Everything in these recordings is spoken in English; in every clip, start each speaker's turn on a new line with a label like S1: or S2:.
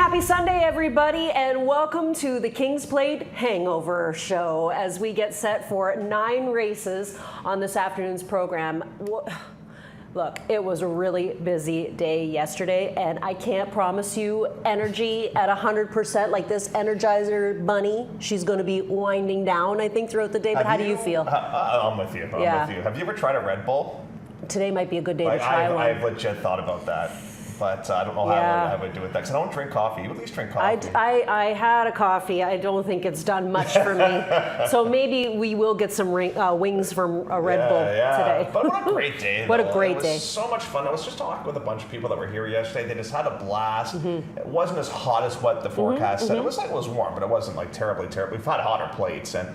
S1: Happy Sunday, everybody, and welcome to the Kings Plate Hangover Show as we get set for 9 races on this afternoon's program. Look, it was a really busy day yesterday, and I can't promise you energy at 100%. Like this Energizer bunny, she's going to be winding down, I think, throughout the day. But how do you feel?
S2: I'm with you. I'm with you. Have you ever tried a Red Bull?
S1: Today might be a good day to try one.
S2: I've legit thought about that. But I don't know how I would do it because I don't drink coffee. You at least drink coffee.
S1: I had a coffee. I don't think it's done much for me. So maybe we will get some wings from a Red Bull today.
S2: But what a great day.
S1: What a great day.
S2: It was so much fun. I was just talking with a bunch of people that were here yesterday. They just had a blast. It wasn't as hot as what the forecast said. It was warm, but it wasn't like terribly. We've had hotter plates, and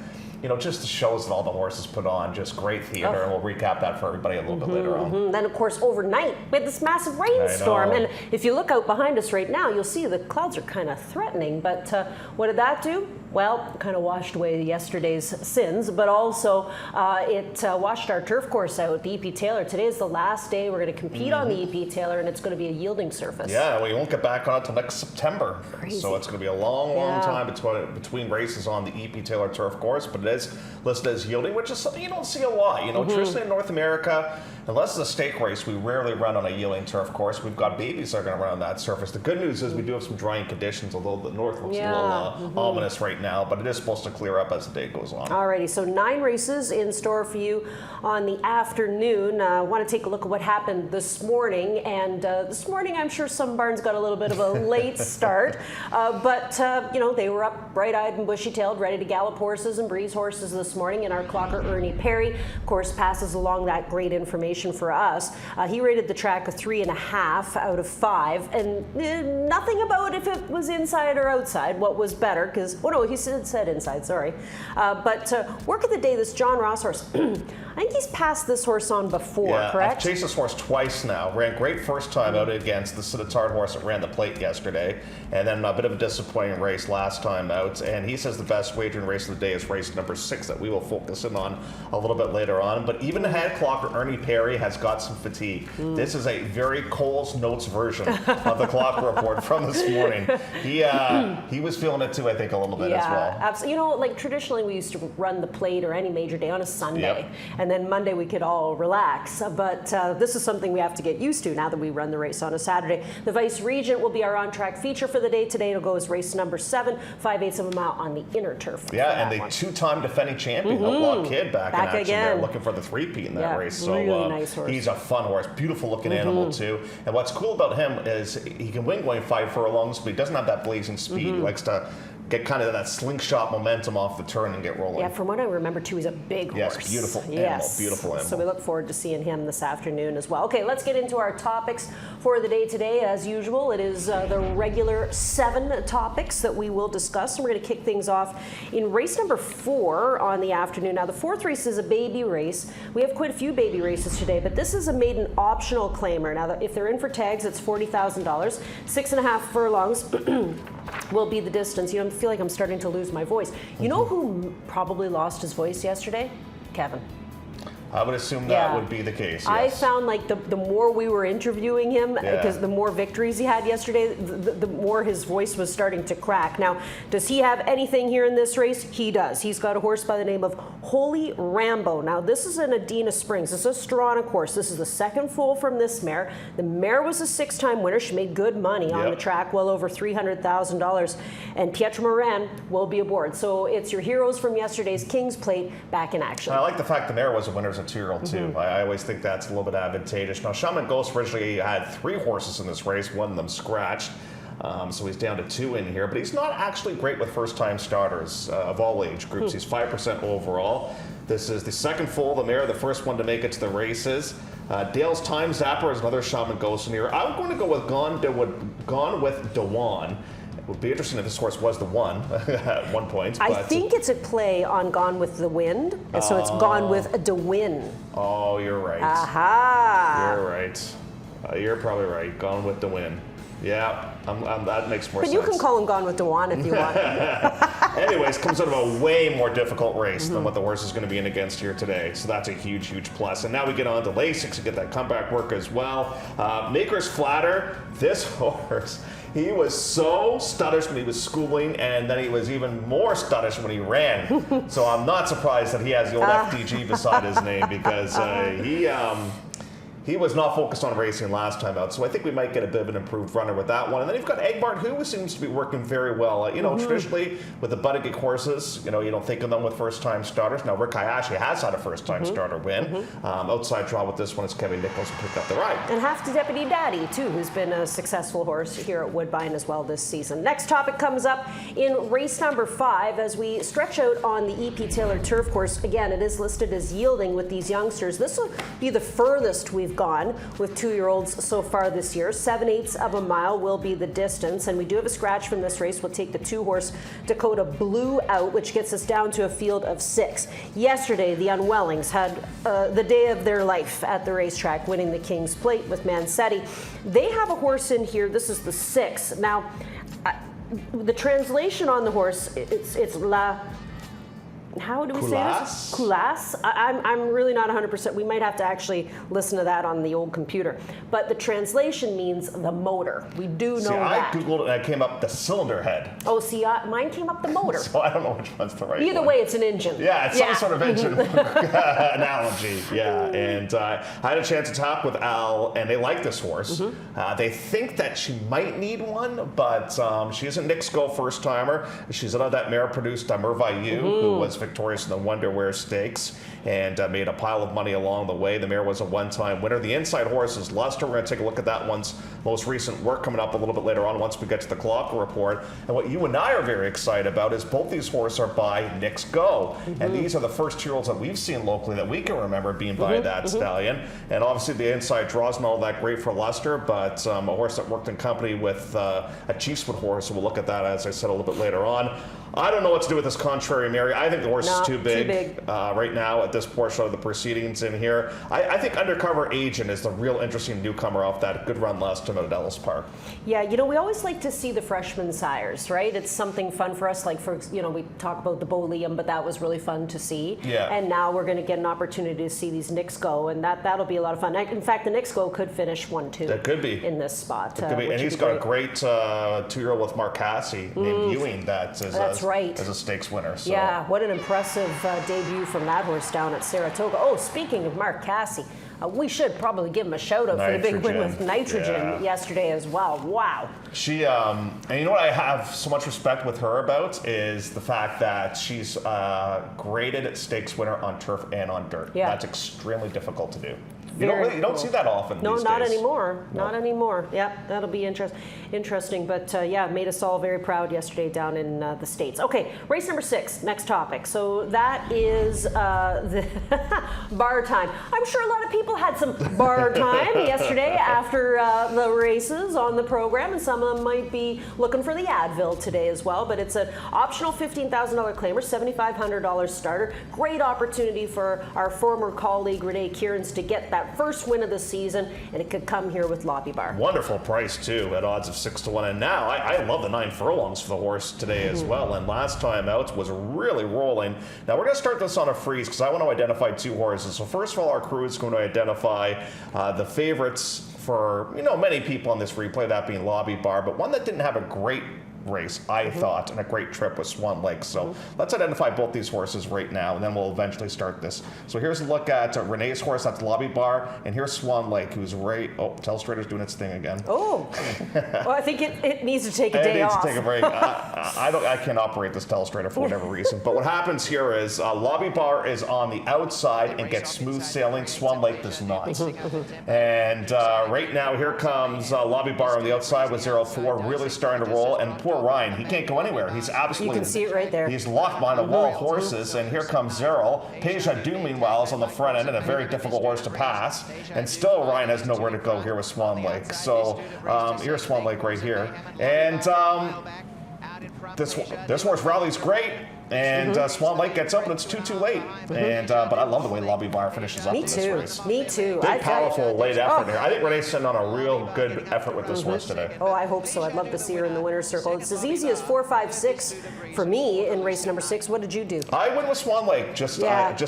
S2: just the shows that all the horses put on, just great theater. We'll recap that for everybody a little bit later on.
S1: Then, of course, overnight, we had this massive rainstorm. And if you look out behind us right now, you'll see the clouds are kind of threatening. But what did that do? Well, kind of washed away yesterday's sins, but also it washed our turf course out, the EP Taylor. Today is the last day we're going to compete on the EP Taylor, and it's going to be a yielding surface.
S2: Yeah, we won't get back on it until next September.
S1: Crazy.
S2: So it's going to be a long time between races on the EP Taylor turf course, but it is listed as yielding, which is something you don't see a lot. Traditionally in North America, unless it's a stake race, we rarely run on a yielding turf course. We've got babies that are going to run on that surface. The good news is we do have some drying conditions, although the north looks a little ominous right now, but it is supposed to clear up as the day goes on.
S1: Alrighty, so 9 races in store for you on the afternoon. I want to take a look at what happened this morning, and this morning I'm sure some barns got a little bit of a late start, but they were up bright-eyed and bushy-tailed, ready to gallop horses and breeze horses this morning, and our clocker Ernie Perry, of course, passes along that great information for us. He rated the track a 3.5 out of 5, and nothing about if it was inside or outside, what was better, because, he said inside, sorry. But work of the day, this John Ross horse, I think he's passed this horse on before, correct?
S2: I've chased this horse twice now. Ran great first time out against the Sittard horse that ran the plate yesterday, and then a bit of a disappointing race last time out. And he says the best wagering race of the day is race number 6 that we will focus in on a little bit later on. But even the head clocker, Ernie Perry, has got some fatigue. This is a very Cole's Notes version of the clock report from this morning. He was feeling it too, I think, a little bit as well.
S1: Absolutely. Like traditionally we used to run the plate or any major day on a Sunday, and then Monday we could all relax. But this is something we have to get used to now that we run the race on a Saturday. The Vice Regent will be our on-track feature for the day. Today it'll go as race number 7, 5/8 of a mile on the inner turf.
S2: Yeah, and the 2-time defending champion, Outlaw Kid, back in action again. There, looking for the 3-peat in that race. So
S1: really nice horse.
S2: He's a fun horse, beautiful looking animal too. And what's cool about him is he can win going 5 furlongs, but he doesn't have that blazing speed. He likes to get kind of that slingshot momentum off the turn and get rolling.
S1: Yeah, from what I remember too, he's a big horse.
S2: Yes, beautiful animal, beautiful animal.
S1: So we look forward to seeing him this afternoon as well. Okay, let's get into our topics for the day today. As usual, it is the regular 7 topics that we will discuss. And we're going to kick things off in race number 4 on the afternoon. Now, the 4th race is a baby race. We have quite a few baby races today, but this is a maiden optional claimer. Now, if they're in for tags, it's $40,000. 6.5 furlongs will be the distance. I feel like I'm starting to lose my voice. You know who probably lost his voice yesterday? Kevin.
S2: I would assume that would be the case, yes.
S1: I found like the more we were interviewing him, because the more victories he had yesterday, the more his voice was starting to crack. Now, does he have anything here in this race? He does. He's got a horse by the name of Holy Rambo. Now, this is an Adina Springs. This is a Stronach horse. This is the second foal from this mare. The mare was a 6-time winner. She made good money on the track, well over $300,000. And Pietro Moran will be aboard. So it's your heroes from yesterday's King's Plate back in action.
S2: I like the fact the mare was a winner's a 2-year-old too. I always think that's a little bit advantageous. Now, Shaman Ghost originally had 3 horses in this race, one of them scratched. So he's down to 2 in here, but he's not actually great with first-time starters of all age groups. He's 5% overall. This is the second foal, the mare, the first one to make it to the races. Dale's Time Zapper is another Shaman Ghost in here. I'm going to go with Gone with Dewan. It would be interesting if this horse was the one at one point.
S1: I think it's a play on Gone with the Wind, so it's Gone with a DeWin.
S2: Oh, you're right.
S1: Aha!
S2: You're right. You're probably right. Gone with the Wind. Yeah, that makes more
S1: but
S2: sense.
S1: you can call him Gone with Dewan if you want.
S2: Anyways, comes out of a way more difficult race than what the horse is going to be in against here today. So that's a huge, huge plus. And now we get on to Lasix and get that comeback work as well. Maker's Flatter, this horse, he was so studdish when he was schooling, and then he was even more studdish when he ran. So I'm not surprised that he has the old FDG beside his name, because he was not focused on racing last time out, so I think we might get a bit of an improved runner with that one. And then you've got Egbert, who seems to be working very well. Traditionally with the Buttigieg horses, you don't think of them with first-time starters. Now, Rick Hayashi has had a first-time starter win. Outside draw with this one is Kevin Nichols who picked up the ride.
S1: And half to Deputy Daddy, too, who's been a successful horse here at Woodbine as well this season. Next topic comes up in race number 5 as we stretch out on the EP Taylor Turf course. Again, it is listed as yielding with these youngsters. This will be the furthest we've gone with 2-year-olds so far this year. 7/8 of a mile will be the distance, and we do have a scratch from this race. We'll take the 2-horse Dakota Blue out, which gets us down to a field of 6. Yesterday, the Unwellings had the day of their life at the racetrack, winning the King's Plate with Mansetti. They have a horse in here. This is the 6. Now, the translation on the horse, it's La... How do we say this? Coulas. I'm really not 100%. We might have to actually listen to that on the old computer. But the translation means the motor. We do know that.
S2: I Googled it and I came up the cylinder head.
S1: Oh, see, mine came up the motor.
S2: So I don't know which one's the right
S1: Either
S2: one.
S1: way, it's an engine.
S2: Yeah, it's some sort of engine analogy. Yeah, and I had a chance to talk with Al, and they like this horse. They think that she might need one, but she isn't Nick's Go first-timer. She's out of that mare produced by Mervailleux, who was victorious in the Wonderwear Stakes and made a pile of money along the way. The mare was a one-time winner. The inside horse is Luster. We're going to take a look at that one's most recent work coming up a little bit later on once we get to the clock report. And what you and I are very excited about is both these horses are by Nick's Go. And these are the first 2-year-olds that we've seen locally that we can remember being by that stallion. And obviously the inside draws not all that great for Luster, but a horse that worked in company with a Chiefswood horse. So we'll look at that, as I said, a little bit later on. I don't know what to do with this contrary Mary. I think the horse is too big right now at this portion of the proceedings in here. I think Undercover Agent is the real interesting newcomer off that good run last time at Ellis Park.
S1: Yeah, we always like to see the freshman sires, right? It's something fun for us. Like, we talk about the Beau Liam, but that was really fun to see. Yeah. And now we're going to get an opportunity to see these Nick's Go, and that'll be a lot of fun. In fact, the Nick's Go could finish 1-2.
S2: That could be.
S1: In this spot.
S2: It could be. And he's got a great 2-year-old with Mark Cassie named Ewing that's right. As a stakes winner. So.
S1: Yeah, what an impressive debut from that horse down at Saratoga. Oh, speaking of Mark Cassie, we should probably give him a shout out for the big win with Nitrogen yesterday as well. Wow.
S2: She, and you know what I have so much respect with her about is the fact that she's graded stakes winner on turf and on dirt. Yeah. That's extremely difficult to do. You don't see that often these days.
S1: No, not anymore. No. Not anymore. Yeah, that'll be interesting. But yeah, made us all very proud yesterday down in the States. Okay, race number 6, next topic. So that is the bar time. I'm sure a lot of people had some bar time yesterday after the races on the program, and some of them might be looking for the Advil today as well. But it's an optional $15,000 claimer, $7,500 starter. Great opportunity for our former colleague Renee Kierans to get that first win of the season, and it could come here with Lobby Bar.
S2: Wonderful price too, at odds of 6-1. And now I love the 9 furlongs for the horse today as well. And last time out was really rolling. Now we're going to start this on a freeze because I want to identify 2 horses. So first of all, our crew is going to identify the favorites for many people on this replay, that being Lobby Bar, but one that didn't have a great race, I thought, and a great trip with Swan Lake. So let's identify both these horses right now, and then we'll eventually start this. So here's a look at Renee's horse, that's Lobby Bar, and here's Swan Lake, who's Telestrator's doing its thing again.
S1: Oh, well, I think it needs to take a day off.
S2: It needs to take a break. I can't operate this Telestrator for whatever reason. But what happens here is Lobby Bar is on the outside and gets smooth sailing. Swan Lake does not. And right now, here comes Lobby Bar on the outside with 0-4, really starting to roll. And poor Ryan, he can't go anywhere. He's absolutely...
S1: You can see it right there.
S2: He's locked behind a wall of horses, and here comes Zerl. Peja Du, meanwhile, is on the front end and a very difficult horse to pass. And still, Ryan has nowhere to go here with Swan Lake. So here's Swan Lake right here. And this horse rallies great. And Swan Lake gets up, and it's too late. And but I love the way Lobby Bar finishes up in this race.
S1: Me too.
S2: Big, powerful, late effort here. I think Renee's sending on a real good effort with this horse today.
S1: Oh, I hope so. I'd love to see her in the winner's circle. It's as easy as 4, 5, 6 for me in race number 6. What did you do?
S2: I went with Swan Lake, just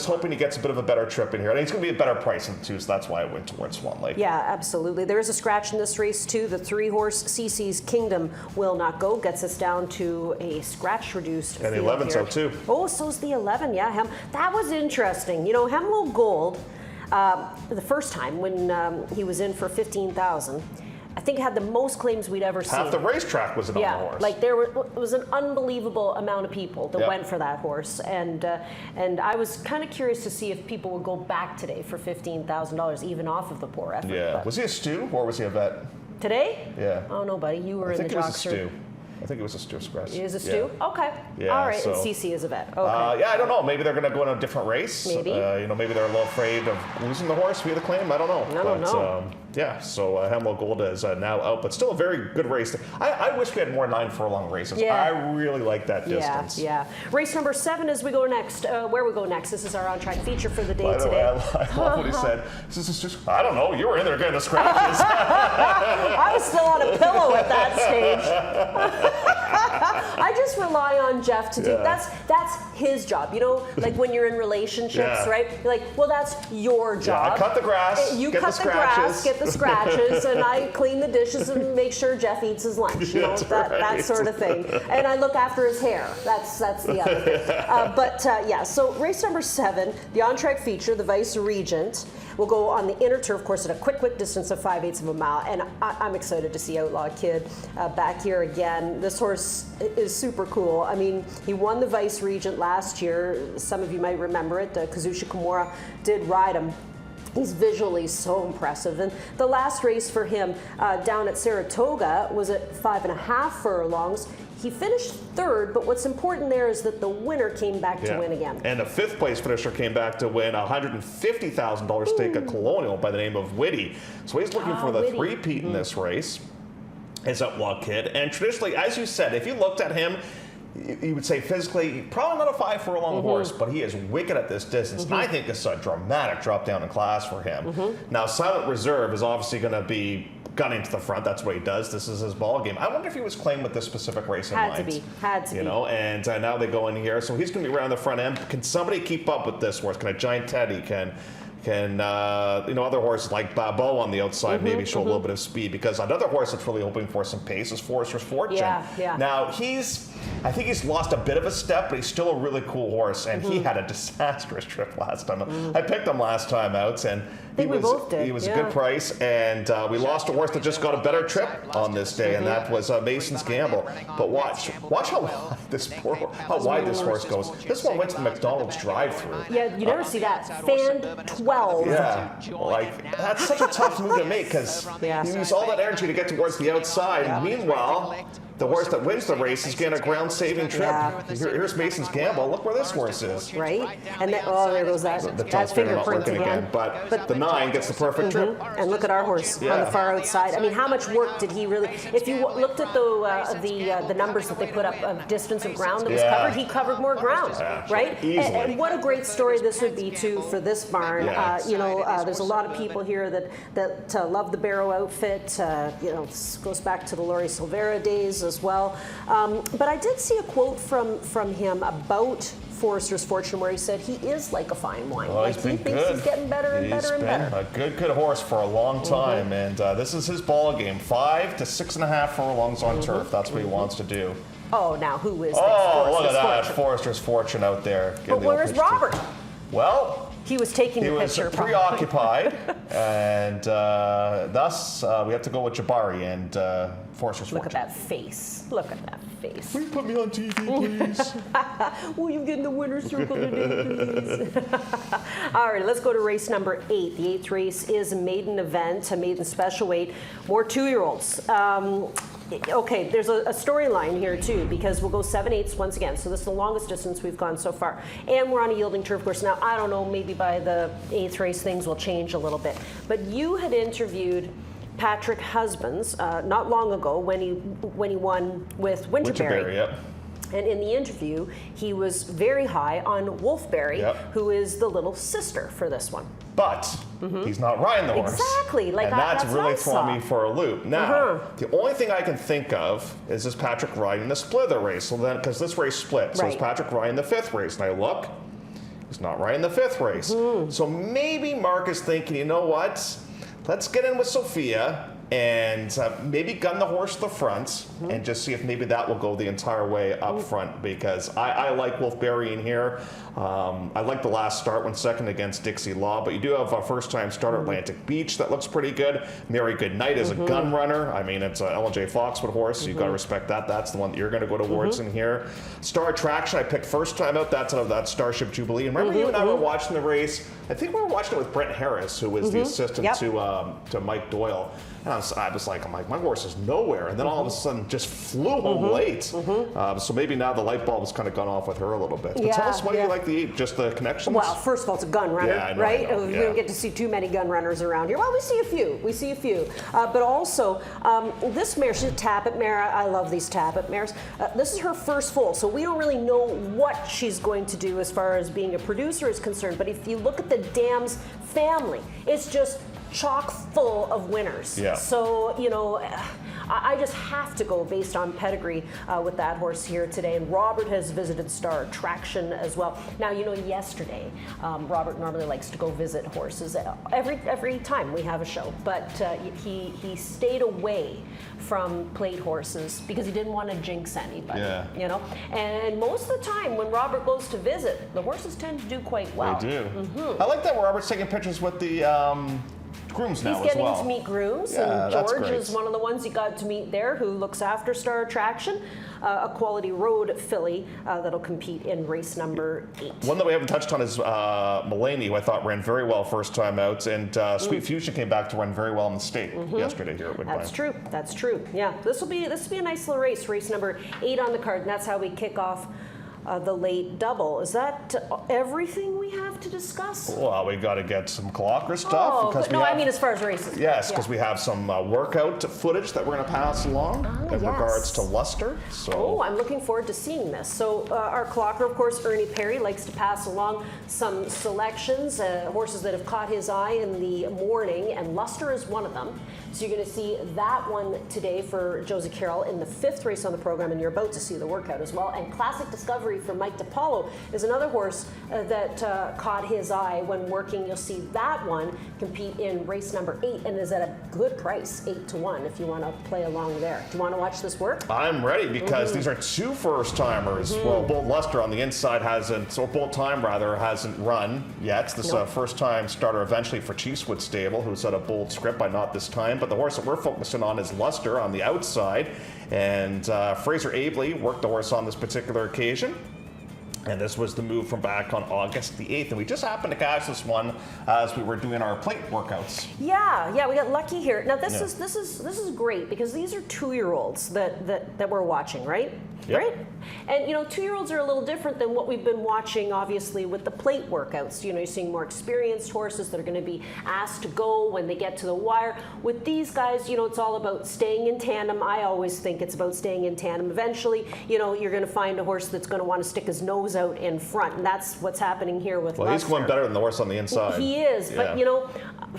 S2: hoping he gets a bit of a better trip in here. I think it's going to be a better price in the 2, so that's why I went towards Swan Lake.
S1: Yeah, absolutely. There is a scratch in this race too. The 3-horse CC's Kingdom will not go. Gets us down to a scratch reduced.
S2: And the 11's out too.
S1: Oh, so's the 11. Yeah, that was interesting. You know, Hemlo Gold, the first time when he was in for 15,000. I think had the most claims we'd ever seen.
S2: Half the racetrack was on the horse.
S1: Like was an unbelievable amount of people that went for that horse, and I was kind of curious to see if people would go back today for $15,000, even off of the poor effort.
S2: Yeah.
S1: But
S2: was he a stew or was he a vet?
S1: Today?
S2: Yeah.
S1: Oh no, buddy, you were in the jockster.
S2: I think it was a stew scratch.
S1: It is a stew? Yeah. Okay.
S2: Yeah,
S1: all right,
S2: so,
S1: and CC is a vet. Okay.
S2: Yeah, I don't know. Maybe they're going to go in a different race.
S1: Maybe.
S2: Maybe they're a little afraid of losing the horse via the claim. I don't know.
S1: I don't know.
S2: Yeah, so Hemlo Gold is now out, but still a very good race. I wish we had more 9 furlong races.
S1: Yeah.
S2: I really like that distance.
S1: Yeah. Race number 7 as we go next. Where we go next. This is our on-track feature for the day
S2: By the
S1: today.
S2: way, I love what he said. This is just, I don't know, you were in there getting the scratches.
S1: I was still on a pillow at that stage. I just rely on Jeff to do that's his job. You know, like when you're in relationships, right? You're like, well, that's your job.
S2: I cut the grass.
S1: You
S2: get
S1: cut
S2: the
S1: the grass, get the scratches, and I clean the dishes and make sure Jeff eats his lunch. You know, that sort of thing. And I look after his hair. That's the other thing. So race number 7, the on-track feature, the Vice Regent, will go on the inner turf course at a quick distance of 5/8 of a mile. And I'm excited to see Outlaw Kid back here again. This horse is super cool. I mean, he won the Vice Regent last year. Some of you might remember it. Kazushi Kimura did ride him. He's visually so impressive. And the last race for him down at Saratoga was at 5.5 furlongs. He finished 3rd, but what's important there is that the winner came back to win again.
S2: And the 5th place finisher came back to win $150,000 stake at Colonial by the name of Whitty. So he's looking for the
S1: Whitty.
S2: three-peat in this race. It's Outlaw Kid. And traditionally, as you said, if you looked at him, you would say physically, probably not a 5 furlong horse, but he is wicked at this distance. I think it's a dramatic drop down in class for him. Now, Silent Reserve is obviously going to be gunning to the front. That's what he does. This is his ball game. I wonder if he was claimed with this specific race in mind.
S1: Had to be.
S2: You know, and now they go in here. So he's going to be around the front end. Can somebody keep up with this horse? Can a Giant Teddy? Can other horses like Babo on the outside maybe show a little bit of speed? Because another horse that's really hoping for some pace is Forester's Fortune.
S1: Yeah.
S2: Now I think he's lost a bit of a step, but he's still a really cool horse, and he had a disastrous trip last time. I picked him last time out, and
S1: we both did.
S2: He was a good price, and we lost a horse that just got a better trip on this day, and that was Mason's Gamble. But watch how wide this horse goes. This one went to the McDonald's drive-through.
S1: Yeah, you never see that. Fan 12.
S2: Yeah, like that's such a tough move to make because you use all that energy to get towards the outside. Meanwhile, the horse that wins the race is getting a ground-saving trip. Here's Mason's Gamble. Look where this horse is.
S1: Right? And then, there goes that fingerprint again.
S2: But the 9 gets the perfect trip.
S1: And look at our horse on the far outside. I mean, how much work did he really? If you looked at the numbers that they put up of distance of ground that was covered, he covered more ground, right?
S2: Easily.
S1: And what a great story this would be too for this barn. There's a lot of people here that love the Barrow outfit. This goes back to the Laurie Silvera days as well. But I did see a quote from him about Forester's Fortune where he said he is like a fine wine.
S2: Well,
S1: like he thinks he's getting better and better and better.
S2: A good horse for a long time, and this is his ball game. 5 to 6.5 furlongs on turf. That's what he wants to do.
S1: Oh, now who is this?
S2: Look at that, Forester's Fortune out there.
S1: But where's Robert?
S2: Well,
S1: he was taking the picture.
S2: He was preoccupied, and thus we have to go with Jabari and Forester's Fortune.
S1: Look at that face. Look at that face.
S2: Will you put me on TV, please?
S1: Will you get in the winner's circle today, please? All right, let's go to race number 8. The 8th race is a maiden event, a maiden special weight. More 2-year-olds. Okay, there's a storyline here too, because we'll go 7/8 once again. So this is the longest distance we've gone so far. And we're on a yielding turf course. Now, I don't know, maybe by the 8th race things will change a little bit. But you had interviewed Patrick Husbands not long ago when he won with Winterberry.
S2: Yep.
S1: And in the interview, he was very high on Wolfberry, who is the little sister for this one.
S2: But he's not riding the horse.
S1: Exactly.
S2: And that's really throwing me for a loop. Now, the only thing I can think of is Patrick riding the Splither race? So then, because this race split, so is Patrick riding the 5th race? And I look, he's not riding the 5th race. So maybe Mark is thinking, you know what? Let's get in with Sophia and maybe gun the horse to the front and just see if maybe that will go the entire way up front, because I like Wolfberry in here. I like the last start, 1 second against Dixie Law, but you do have a first-time starter, Atlantic Beach, that looks pretty good. Mary Goodnight is a gun runner. I mean, it's a L&J Foxwood horse, so you've got to respect that. That's the one that you're going to go towards in here. Star Attraction, I picked first time out. That's out of that Starship Jubilee. And remember you and I were watching the race. I think we were watching it with Brent Harris, who was the assistant to Mike Doyle. And I was like, my horse is nowhere. And then all of a sudden just flew home late. So maybe now the light bulb has kind of gone off with her a little bit. But tell us, why do you like just the connections?
S1: Well, first of all, it's a gun runner, right? We don't get to see too many gun runners around here. Well, we see a few. But also, this mare, she's a Tappet mare. I love these Tappet mares. This is her first foal, so we don't really know what she's going to do as far as being a producer is concerned. But if you look at the Dams family, it's just chock full of winners. So, you know, I just have to go based on pedigree with that horse here today. And Robert has visited Star Attraction as well. Now, you know, yesterday, Robert normally likes to go visit horses every time we have a show, but he stayed away from plate horses because he didn't want to jinx anybody, you know? And most of the time when Robert goes to visit, the horses tend to do quite well.
S2: They do. I like that Robert's taking pictures with the grooms now as well.
S1: He's getting to meet grooms, and George is one of the ones he got to meet there, who looks after Star Attraction, a Quality Road filly that'll compete in race number 8.
S2: One that we haven't touched on is Mulaney, who I thought ran very well first time out, and Sweet Fusion came back to run very well in the state yesterday here at Woodbine.
S1: That's true. Yeah, this will be a nice little race number 8 on the card, and that's how we kick off the late double. Is that everything we have to discuss?
S2: Well, we got to get some Clocker stuff.
S1: I mean as far as races.
S2: Yes, because we have some workout footage that we're going to pass along in regards to Luster. So.
S1: I'm looking forward to seeing this. So our Clocker, of course, Ernie Perry, likes to pass along some selections, horses that have caught his eye in the morning, and Luster is one of them. So you're going to see that one today for Josie Carroll in the 5th race on the program, and you're about to see the workout as well. And Classic Discovery for Mike DiPaolo is another horse that caught his eye when working. You'll see that one compete in race number 8 and is at a good price, 8-1, if you want to play along there. Do you want to watch this work?
S2: I'm ready, because these are 2 first-timers. Well, Bolt Luster on the inside hasn't run yet. This is a first-time starter eventually for Cheesewood Stable, who's at a bold script by Not This Time. But the horse that we're focusing on is Luster on the outside. And Fraser Abley worked the horse on this particular occasion. And this was the move from back on August the 8th. And we just happened to catch this one as we were doing our plate workouts.
S1: Yeah, we got lucky here. Now this is great, because these are 2-year-olds that we're watching, right? Right? And you know, 2-year-olds are a little different than what we've been watching, obviously, with the plate workouts. You know, you're seeing more experienced horses that are going to be asked to go when they get to the wire. With these guys, you know, it's all about staying in tandem. I always think it's about staying in tandem. Eventually, you know, you're going to find a horse that's going to want to stick his nose out in front, and that's what's happening here with Luster.
S2: He's going better than the horse on the inside.
S1: He is, but you know,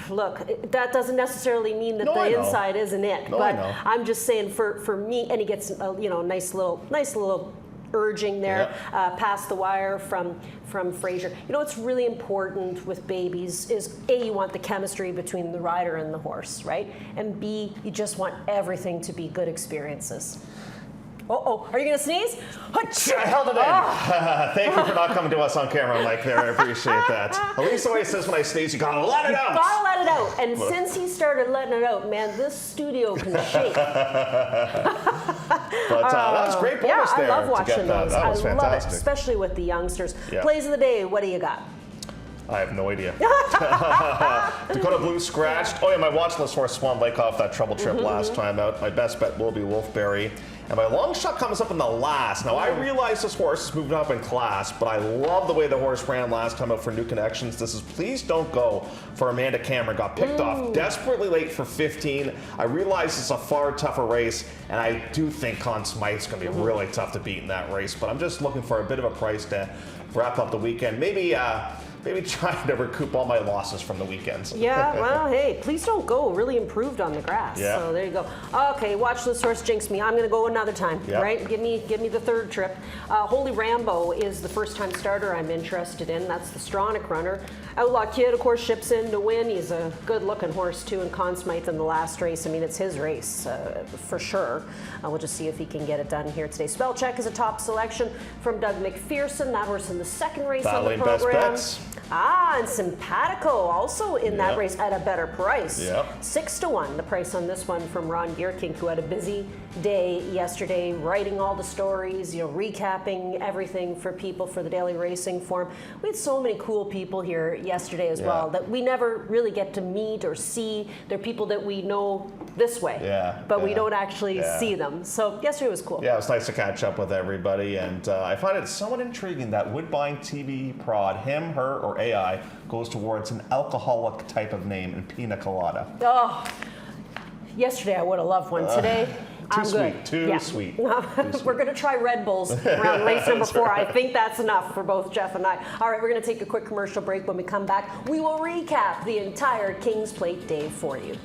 S1: look, that doesn't necessarily mean that the inside isn't it. But I'm just saying, for me, and he gets you know, nice little urging there past the wire from Fraser. You know, what's really important with babies is A, you want the chemistry between the rider and the horse, right? And B, you just want everything to be good experiences. Are you going to sneeze?
S2: I held it in. Thank you for not coming to us on camera, Mike, there. I appreciate that. At least the way it says when I sneeze, you got to let it out.
S1: You got to let it out. And since he started letting it out, man, this studio can shake.
S2: But that was great bonus there.
S1: I love watching those.
S2: That was fantastic.
S1: Love it, especially with the youngsters. Plays of the day, what do you got?
S2: I have no idea. Dakota Blue scratched. Oh yeah, my watch list horse Swan Lake off that trouble trip last time out. My best bet will be Wolfberry. And my long shot comes up in the last. Now I realize this horse is moving up in class, but I love the way the horse ran last time out for New Connections. This is Please Don't Go for Amanda Cameron. Got picked off desperately late for 15. I realize it's a far tougher race, and I do think Conn Smythe's going to be really tough to beat in that race. But I'm just looking for a bit of a price to wrap up the weekend. Maybe trying to recoup all my losses from the weekends.
S1: Yeah, well, hey, Please Don't Go really improved on the grass.
S2: Yeah.
S1: So there you go. Okay, watch this horse jinx me. I'm going to go another time, right? Give me the third trip. Holy Rambo is the first-time starter I'm interested in. That's the Stronach runner. Outlaw Kid, of course, ships in to win. He's a good-looking horse, too, and Conn Smythe in the last race. I mean, it's his race, for sure. We'll just see if he can get it done here today. Spellcheck is a top selection from Doug McPherson. That horse in the second race on the program.
S2: Best bets.
S1: And Simpatico also in that race at a better price. 6-1, the price on this one from Ron Gearkink, who had a busy day yesterday, writing all the stories, recapping everything for people for the Daily Racing Form. We had so many cool people here yesterday as well that we never really get to meet or see. They're people that we know this way, but we don't actually see them. So yesterday was cool.
S2: Yeah, it was nice to catch up with everybody, and I find it somewhat intriguing that Woodbine TV prod, him, her, or AI, goes towards an alcoholic type of name in Pina Colada.
S1: Oh, yesterday I would have loved one. Today, I'm good.
S2: Too sweet.
S1: We're going to try Red Bulls around race number 4. Right. I think that's enough for both Jeff and I. All right, we're going to take a quick commercial break. When we come back, we will recap the entire Kings Plate day for you.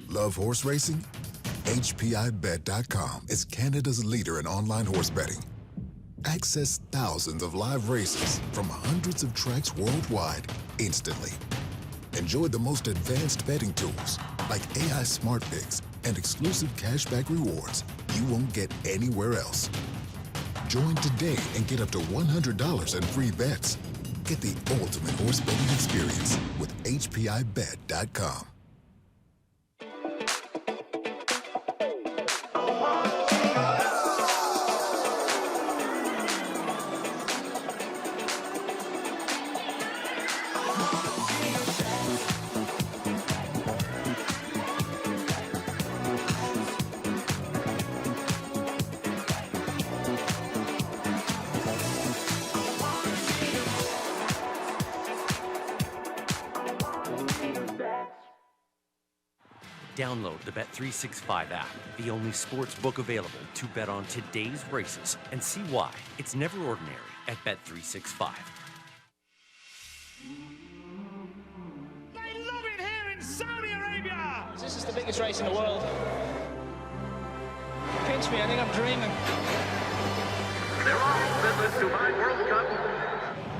S3: Love horse racing? HPIBet.com is Canada's leader in online horse betting. Access thousands of live races from hundreds of tracks worldwide instantly. Enjoy the most advanced betting tools like AI Smart Picks and exclusive cashback rewards you won't get anywhere else. Join today and get up to $100 in free bets. Get the ultimate horse betting experience with HPIBet.com.
S4: Download the Bet365 app, the only sports book available to bet on today's races, and see why it's never ordinary at Bet365.
S5: They love it here in Saudi Arabia!
S6: This is the biggest race in the world. Pinch me, I think I'm dreaming.
S7: They're off, Midland Dubai World Cup.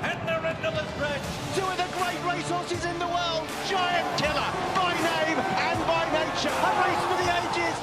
S5: And they're into the stretch.
S6: Two of the great racehorses in the world. Giant Killer, by name and by nature. A race for the ages.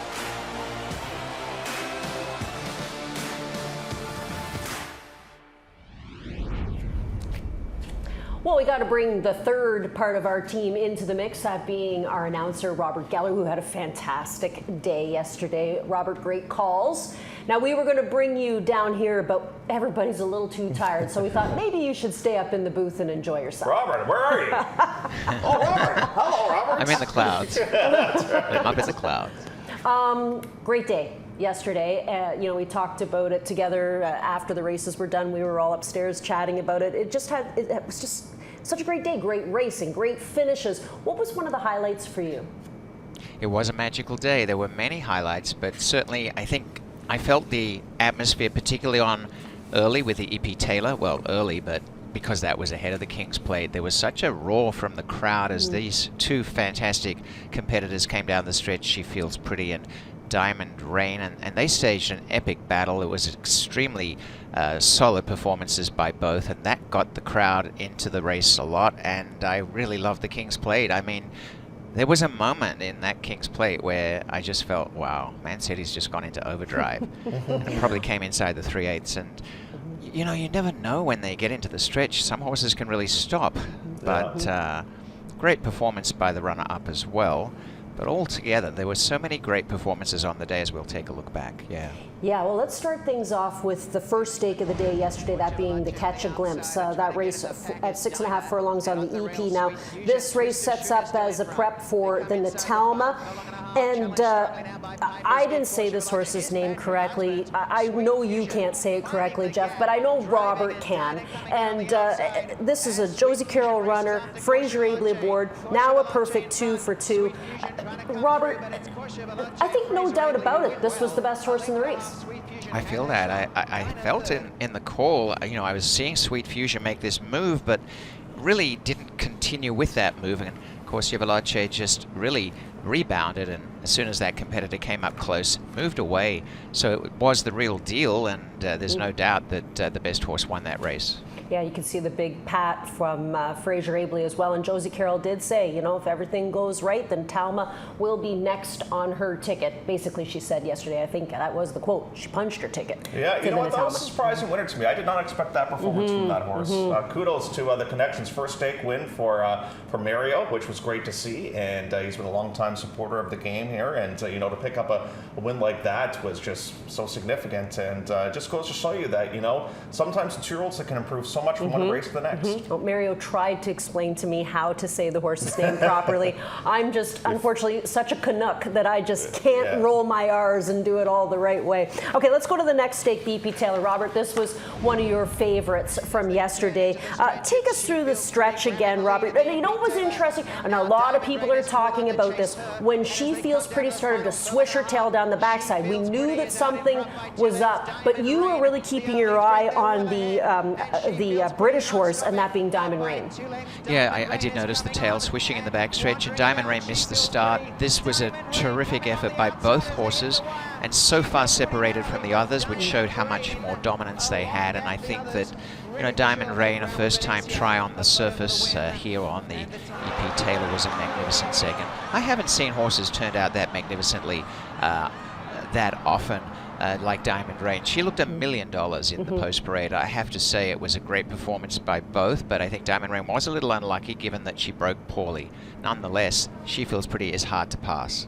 S1: Well, we got to bring the third part of our team into the mix, that being our announcer, Robert Geller, who had a fantastic day yesterday. Robert, great calls. Now, we were going to bring you down here, but everybody's a little too tired, so we thought maybe you should stay up in the booth and enjoy yourself.
S2: Robert, where are you? Oh, Robert. Hello, Robert.
S8: I'm in the clouds. I'm up in the clouds.
S1: Great day yesterday. We talked about it together after the races were done. We were all upstairs chatting about it. It was just such a great day, great racing, great finishes. What was one of the highlights for you?
S8: It was a magical day. There were many highlights, but certainly I think I felt the atmosphere, particularly on early with the EP Taylor. Well, early, but because that was ahead of the King's Plate, there was such a roar from the crowd as these two fantastic competitors came down the stretch. She Feels Pretty and Diamond Rain, and they staged an epic battle. It was extremely solid performances by both, and that got the crowd into the race a lot, and I really loved the King's Plate. I mean, there was a moment in that King's Plate where I just felt, wow, Man City's just gone into overdrive. And probably came inside the 3/8, and you never know when they get into the stretch. Some horses can really stop, but great performance by the runner-up as well. But altogether, there were so many great performances on the day as we'll take a look back. Yeah.
S1: Yeah, well, let's start things off with the first stake of the day yesterday, that being the Catch a Glimpse. That race at 6.5 furlongs on the EP. Now, this race sets up as a prep for the Natalma. And I didn't say this horse's name correctly. I know you can't say it correctly, Jeff, but I know Robert can. And this is a Josie Carroll runner, Fraser Abley aboard, now a perfect 2 for 2. Robert, I think no doubt about it, this was the best horse in the race.
S8: I feel that. I felt in the call, you know, I was seeing Sweet Fusion make this move, but really didn't continue with that move. And of course, Yevalache just really rebounded, and as soon as that competitor came up close, moved away. So it was the real deal, and there's no doubt that the best horse won that race.
S1: Yeah, you can see the big pat from Fraser Abley as well. And Josie Carroll did say, you know, if everything goes right, then Talma will be next on her ticket. Basically, she said yesterday, I think that was the quote, she punched her ticket.
S2: Yeah, you know what, that was a surprising winner to me. I did not expect that performance from that horse. Kudos to the Connections first stake win for Mario, which was great to see. And he's been a long-time supporter of the game here. And, you know, to pick up a win like that was just so significant. And just goes to show you that, you know, sometimes 2-year-olds that can improve so much from one race to the next.
S1: Well, Mario tried to explain to me how to say the horse's name properly. I'm just, unfortunately, such a Canuck that I just can't roll my R's and do it all the right way. Okay, let's go to the next stake, BP Taylor. Robert, this was one of your favorites from yesterday. Take us through the stretch again, Robert. And you know what was interesting? And a lot of people are talking about this. When She Feels Pretty started to swish her tail down the backside, we knew that something was up. But you were really keeping your eye on the British horse, and that being Diamond Rain.
S8: Yeah, I did notice the tail swishing in the backstretch, and Diamond Rain missed the start. This was a terrific effort by both horses, and so far separated from the others, which showed how much more dominance they had. And I think that, you know, Diamond Rain, a first-time try on the surface here on the EP Taylor, was a magnificent second. I haven't seen horses turned out that magnificently that often. Like Diamond Rain. She looked $1 million in the post-parade. I have to say it was a great performance by both, but I think Diamond Rain was a little unlucky given that she broke poorly. Nonetheless, She Feels Pretty is hard to pass.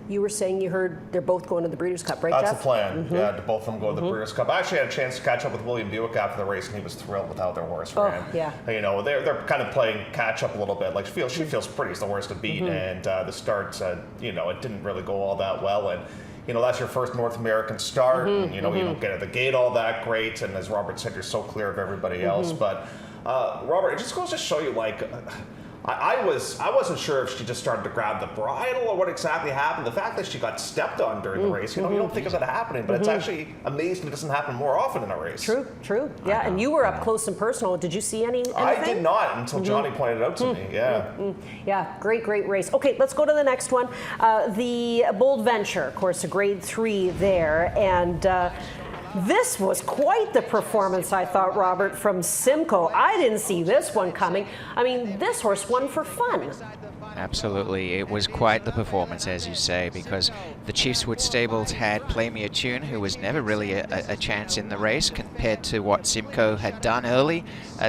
S1: You were saying you heard they're both going to the Breeders' Cup, right, Jeff?
S2: That's the plan. Yeah, to both of them go to the Breeders' Cup. I actually had a chance to catch up with William Buick after the race, and he was thrilled with how their horse ran.
S1: Yeah.
S2: You know, they're kind of playing catch up a little bit. Like She Feels Pretty is the horse to beat, and the start, you know, it didn't really go all that well. And you know, that's your first North American start, and you know, you don't get at the gate all that great, and as Robert said, you're so clear of everybody else. But Robert, it just goes to show you, like, I wasn't sure if she just started to grab the bridle or what exactly happened. The fact that she got stepped on during the race, you know, you don't think of that happening, but it's actually amazing it doesn't happen more often in a race.
S1: True. Yeah, and you were up close and personal. Did you see anything?
S2: I did not until Johnny pointed it out to me.
S1: Yeah, great race. Okay, let's go to the next one. The Bold Venture, of course, a grade 3 there, and this was quite the performance, I thought, Robert, from Simco. I didn't see this one coming. I mean, this horse won for fun.
S8: Absolutely. It was quite the performance, as you say, because the Chiefswood Stables had Play Me a Tune, who was never really a chance in the race compared to what Simco had done early.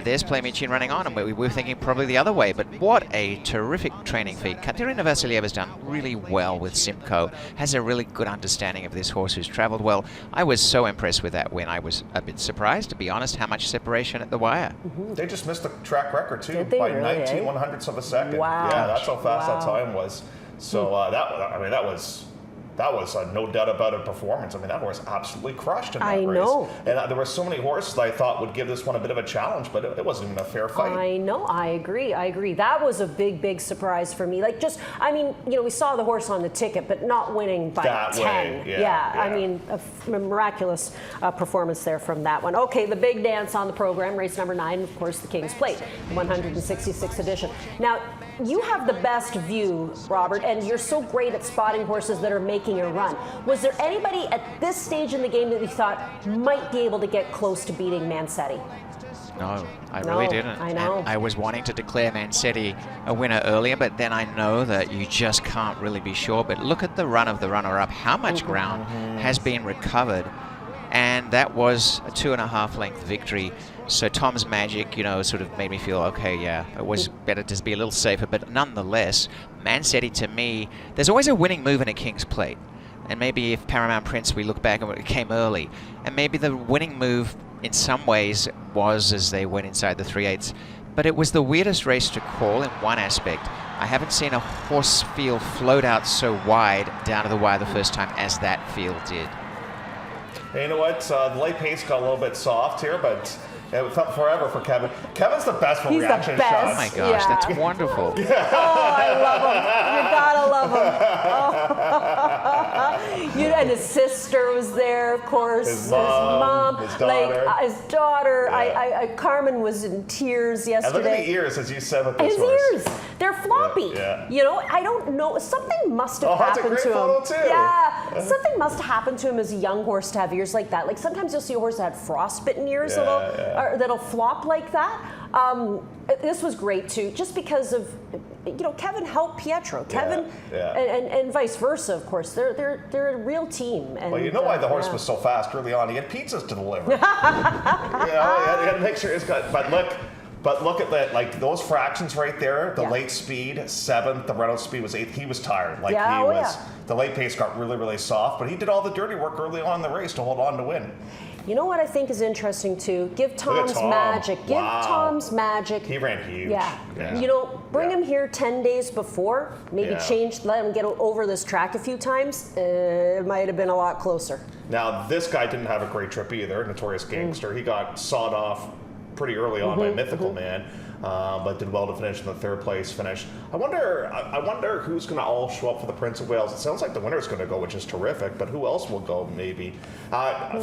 S8: There's Play Me a Tune running on, and we were thinking probably the other way, but what a terrific training feat. Katerina Vasilieva's done really well with Simco, has a really good understanding of this horse who's traveled well. I was so impressed with that win. I was a bit surprised, to be honest, how much separation at the wire.
S2: They just missed the track record, too,
S1: Did they
S2: by
S1: really,
S2: 19 100ths of a second.
S1: Wow.
S2: Yeah, that's how fast that time was. So that was a no doubt about it performance. I mean, that horse absolutely crushed in that race. I know. And there were so many horses that I thought would give this one a bit of a challenge, but it wasn't even a fair fight.
S1: I know. I agree. That was a big surprise for me. Like, just, I mean, you know, we saw the horse on the ticket, but not winning by
S2: that
S1: 10.
S2: Way. Yeah.
S1: I mean, a miraculous performance there from that one. Okay, the big dance on the program, race number 9, of course, the King's Plate, 166th edition. Now, you have the best view, Robert, and you're so great at spotting horses that are making a run. Was there anybody at this stage in the game that you thought might be able to get close to beating Mansetti?
S8: No, I really didn't.
S1: I know.
S8: And I was wanting to declare Mansetti a winner earlier, but then I know that you just can't really be sure. But look at the run of the runner-up. How much ground has been recovered? And that was a 2.5 length victory. So Tom's magic, sort of made me feel, okay, yeah, it was better to be a little safer. But nonetheless, Mancetti, to me, there's always a winning move in a King's Plate. And maybe if Paramount Prince, we look back and it came early. And maybe the winning move in some ways was as they went inside the 3/8. But it was the weirdest race to call in one aspect. I haven't seen a horse field float out so wide down to the wire the first time as that field did.
S2: Hey, you know what? The late pace got a little bit soft here, but it felt forever for Kevin. Kevin's the best for
S1: He's the
S2: reaction
S1: best.
S2: shots.
S8: Oh my gosh,
S1: Yeah.
S8: that's wonderful.
S1: Oh, I love him. You gotta love him. And his sister was there, of course.
S2: His mom, his daughter.
S1: His daughter.
S2: Yeah.
S1: Carmen was in tears
S2: And look
S1: yesterday.
S2: at the ears, as you said with this
S1: His
S2: horse.
S1: ears, they're floppy.
S2: Yeah.
S1: I don't know. Something must have
S2: That's a
S1: happened
S2: great
S1: to
S2: photo
S1: him.
S2: too.
S1: Yeah, something must have happened to him as a young horse to have ears like that. Like sometimes you'll see a horse that had frostbitten ears or that'll flop like that. This was great too, just because of Kevin helped Pietro. Kevin and vice versa, of course. They're a real team. And,
S2: Well, you know why the horse was so fast early on? He had pizzas to deliver. He had to make sure it's got. But look at that, like those fractions right there. The late speed 7th, the run-out speed was 8th. He was tired. The late pace got really, really soft, but he did all the dirty work early on in the race to hold on to win.
S1: You know what I think is interesting too? Give Tom's
S2: Tom.
S1: magic. Give
S2: Wow.
S1: Tom's magic.
S2: He ran huge.
S1: Yeah. Bring him here 10 days before. Maybe let him get over this track a few times. It might have been a lot closer.
S2: Now, this guy didn't have a great trip either, Notorious Gangster. He got sawed off pretty early on by Mythical Man, but did well to finish in the 3rd place finish. I wonder who's going to all show up for the Prince of Wales. It sounds like the winner's going to go, which is terrific, but who else will go maybe?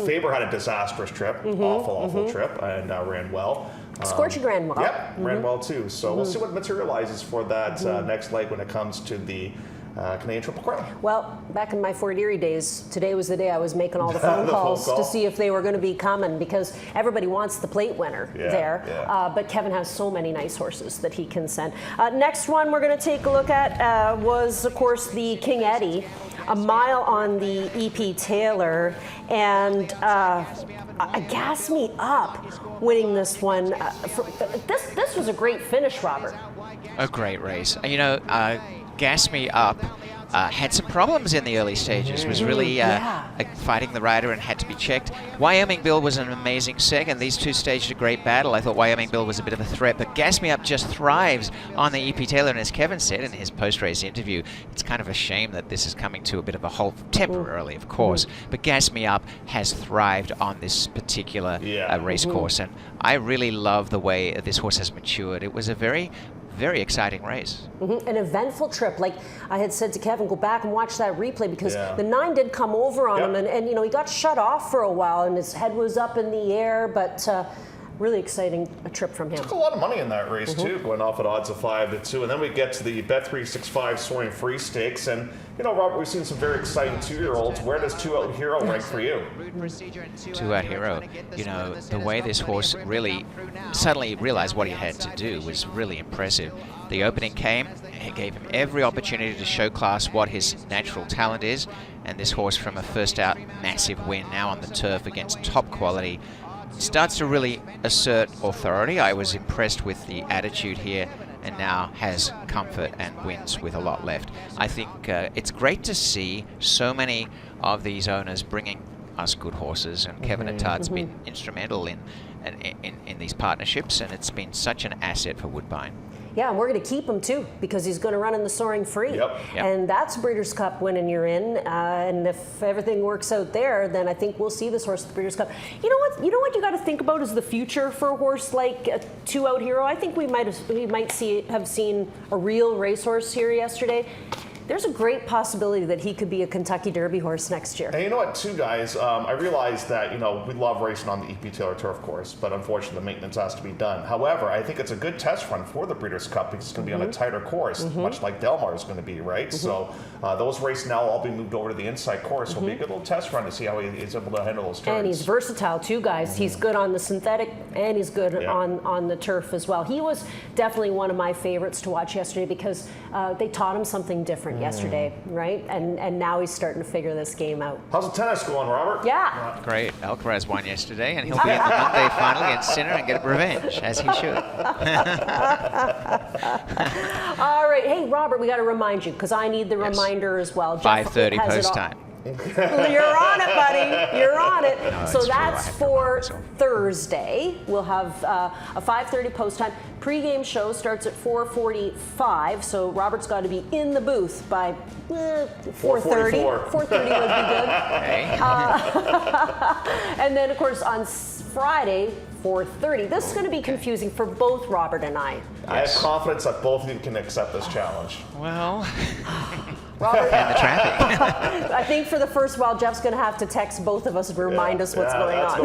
S2: Faber had a disastrous trip, awful trip, and ran well.
S1: Scorching ran well.
S2: Yep, ran well too. So we'll see what materializes for that next leg when it comes to the Canadian Triple Crown.
S1: Well, back in my Fort Erie days, today was the day I was making all the phone calls to see if they were going to be coming, because everybody wants the plate winner there.
S2: Yeah.
S1: But Kevin has so many nice horses that he can send. Next one we're going to take a look at was, of course, the King Eddie, a mile on the EP Taylor, and Gas Me Up winning this one. This was a great finish, Robert.
S8: A great race. Gas Me Up had some problems in the early stages, was really fighting the rider and had to be checked. Wyoming Bill was an amazing second. These two staged a great battle. I thought Wyoming Bill was a bit of a threat, but Gas Me Up just thrives on the EP Taylor, and as Kevin said in his post-race interview, it's kind of a shame that this is coming to a bit of a halt, temporarily of course, but Gas Me Up has thrived on this particular race course, and I really love the way this horse has matured. It was a very exciting race.
S1: An eventful trip. Like I had said to Kevin, go back and watch that replay, because the 9 did come over on him, and he got shut off for a while and his head was up in the air, but really exciting trip from him.
S2: Took a lot of money in that race too, going off at odds of 5-2, and then we get to the Bet365 Soaring Free Stakes, and Robert, we've seen some very exciting 2-year-olds. Where does 2-Out Hero rank for you?
S8: 2-Out Hero, the way this horse really suddenly realized what he had to do was really impressive. The opening came, it gave him every opportunity to show class what his natural talent is, and this horse, from a first out massive win, now on the turf against top quality, starts to really assert authority. I was impressed with the attitude here, and now has comfort and wins with a lot left. I think it's great to see so many of these owners bringing us good horses, and Kevin Attard's been instrumental in these partnerships, and it's been such an asset for Woodbine.
S1: Yeah, and we're going to keep him too, because he's going to run in the Soaring Free.
S2: Yep.
S1: And that's Breeders' Cup winning you're in. And if everything works out there, then I think we'll see this horse at the Breeders' Cup. You know what you got to think about is the future for a horse like a 2-Out Hero. I think we might have seen a real racehorse here yesterday. There's a great possibility that he could be a Kentucky Derby horse next year.
S2: And you know what, too, guys? I realize that, we love racing on the EP Taylor Turf course, but unfortunately the maintenance has to be done. However, I think it's a good test run for the Breeders' Cup, because it's going to be on a tighter course, much like Del Mar is going to be, right? So those races now all be moved over to the inside course. So it'll be a good little test run to see how he's able to handle those turns.
S1: And he's versatile, too, guys. He's good on the synthetic, and he's good on the turf as well. He was definitely one of my favorites to watch yesterday, because they taught him something different. yesterday, right? And now he's starting to figure this game out.
S2: How's the tennis going, Robert?
S1: Yeah.
S8: Great. Alcaraz won yesterday, and he'll be in the Monday final against Sinner and get revenge, as he should.
S1: All right. Hey, Robert, we got to remind you, because I need the reminder as well. Jeff
S8: 5:30
S1: has it
S8: post
S1: all.
S8: time.
S1: You're on it, buddy. You're on it.
S8: No,
S1: so
S8: it's true.
S1: that's
S8: I have to
S1: for
S8: remind myself.
S1: Thursday. We'll have a 5:30 post time. Pre-game show starts at 4:45. So Robert's got to be in the booth by 4:30. 4:30 would be good.
S8: Okay.
S1: And then, of course, on Friday, 4:30. This is going to be confusing for both Robert and I.
S2: I have confidence that both of you can accept this challenge.
S8: Well,
S1: Robert,
S8: and the traffic.
S1: I think for the first while, Jeff's going to have to text both of us and remind us what's going
S2: that's
S1: on.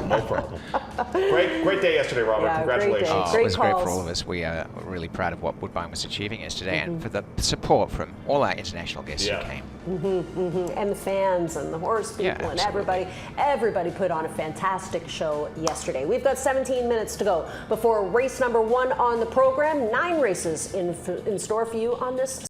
S2: No problem. Great day yesterday, Robert.
S1: Yeah, great day.
S2: Congratulations.
S8: Oh,
S1: Great
S8: it was great for
S1: calls.
S8: all of us. We are really proud of what Woodbine was achieving yesterday, and for the support from all our international guests who came.
S1: And the fans and the horse people and
S8: absolutely.
S1: everybody put on a fantastic show yesterday. We've got 17 minutes to go before race number 1 on the program. 9 races in store for you on this